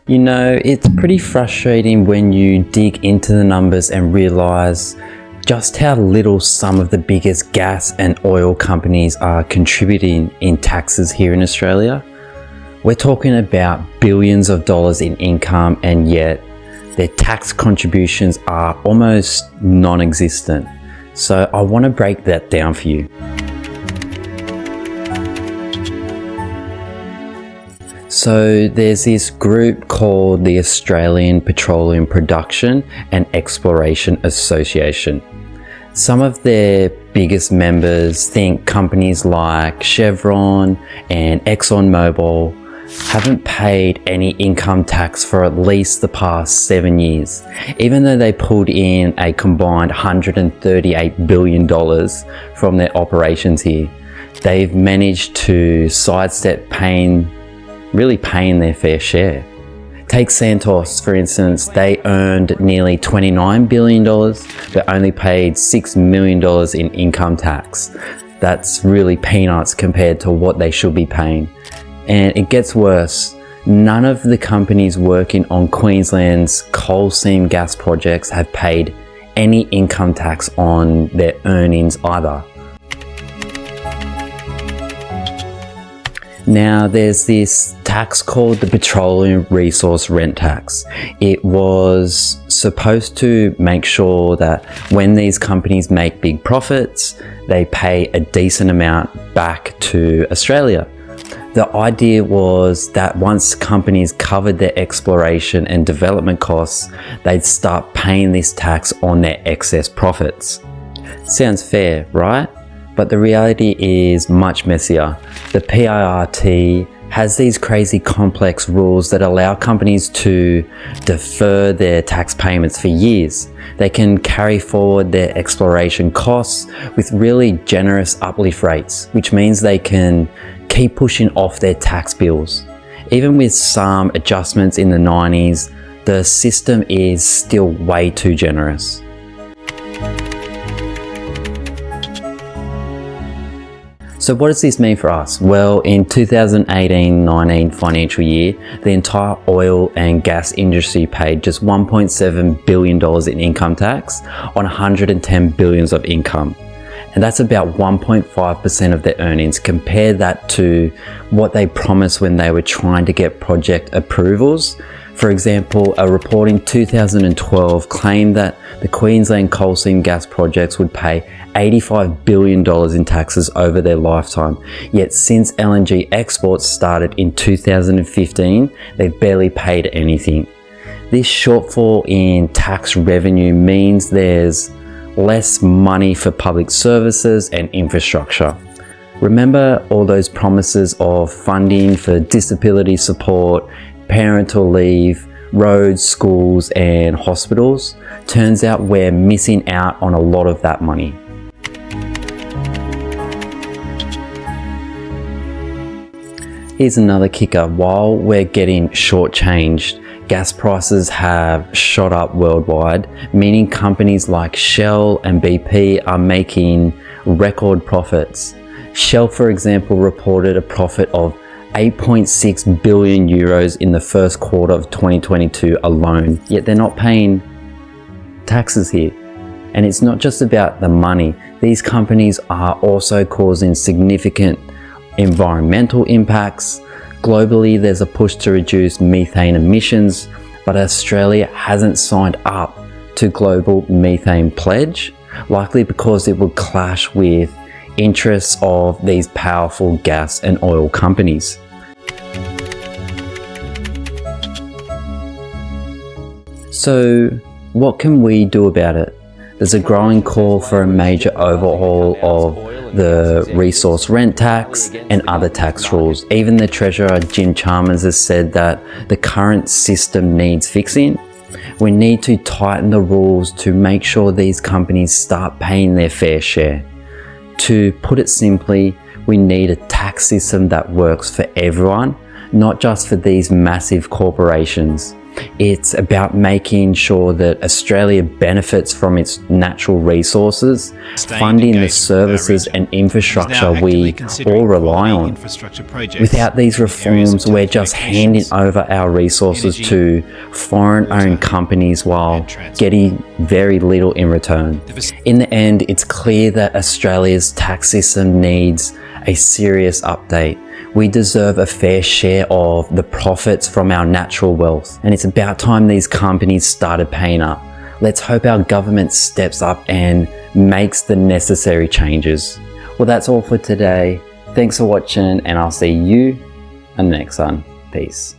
You know, it's pretty frustrating when you dig into the numbers and realize just how little some of the biggest gas and oil companies are contributing in taxes here in Australia. We're talking about billions of dollars in income, and yet their tax contributions are almost non-existent. So I want to break that down for you. So there's this group called the Australian Petroleum Production and Exploration Association. Some of their biggest members think companies like Chevron and ExxonMobil haven't paid any income tax for at least the past 7 years, even though they pulled in a combined $138 billion from their operations here. They've managed to sidestep paying their fair share. Take Santos, for instance. They earned nearly $29 billion, but only paid $6 million in income tax. That's really peanuts compared to what they should be paying. And it gets worse. None of the companies working on Queensland's coal seam gas projects have paid any income tax on their earnings either. Now, there's this tax called the Petroleum Resource Rent Tax. It was supposed to make sure that when these companies make big profits, they pay a decent amount back to Australia. The idea was that once companies covered their exploration and development costs, they'd start paying this tax on their excess profits. Sounds fair, right? But the reality is much messier. The PIRT has these crazy complex rules that allow companies to defer their tax payments for years. They can carry forward their exploration costs with really generous uplift rates, which means they can keep pushing off their tax bills. Even with some adjustments in the 90s, the system is still way too generous. So what does this mean for us? Well, in 2018-19 financial year, the entire oil and gas industry paid just $1.7 billion in income tax on 110 billions of income. And that's about 1.5% of their earnings. Compare that to what they promised when they were trying to get project approvals. For example, a report in 2012 claimed that the Queensland coal seam gas projects would pay $85 billion in taxes over their lifetime. Yet since LNG exports started in 2015, they've barely paid anything. This shortfall in tax revenue means there's less money for public services and infrastructure. Remember all those promises of funding for disability support, parental leave, roads, schools and hospitals? Turns out we're missing out on a lot of that money. Here's another kicker. While we're getting shortchanged, gas prices have shot up worldwide, meaning companies like Shell and BP are making record profits. Shell, for example, reported a profit of 8.6 billion euros in the first quarter of 2022 alone, yet they're not paying taxes here. And it's not just about the money. These companies are also causing significant environmental impacts. Globally, there's a push to reduce methane emissions, but Australia hasn't signed up to Global Methane Pledge, likely because it would clash with interests of these powerful gas and oil companies. So, what can we do about it? There's a growing call for a major overhaul of the resource rent tax and other tax rules. Even the Treasurer, Jim Chalmers, has said that the current system needs fixing. We need to tighten the rules to make sure these companies start paying their fair share. To put it simply, we need a tax system that works for everyone, not just for these massive corporations. It's about making sure that Australia benefits from its natural resources, funding the services and infrastructure we all rely on. Without these reforms, we're just handing over our resources to foreign-owned companies while getting very little in return. In the end, it's clear that Australia's tax system needs a serious update. We deserve a fair share of the profits from our natural wealth, and it's about time these companies started paying up. Let's hope our government steps up and makes the necessary changes. Well, that's all for today. Thanks for watching, and I'll see you on the next one. Peace.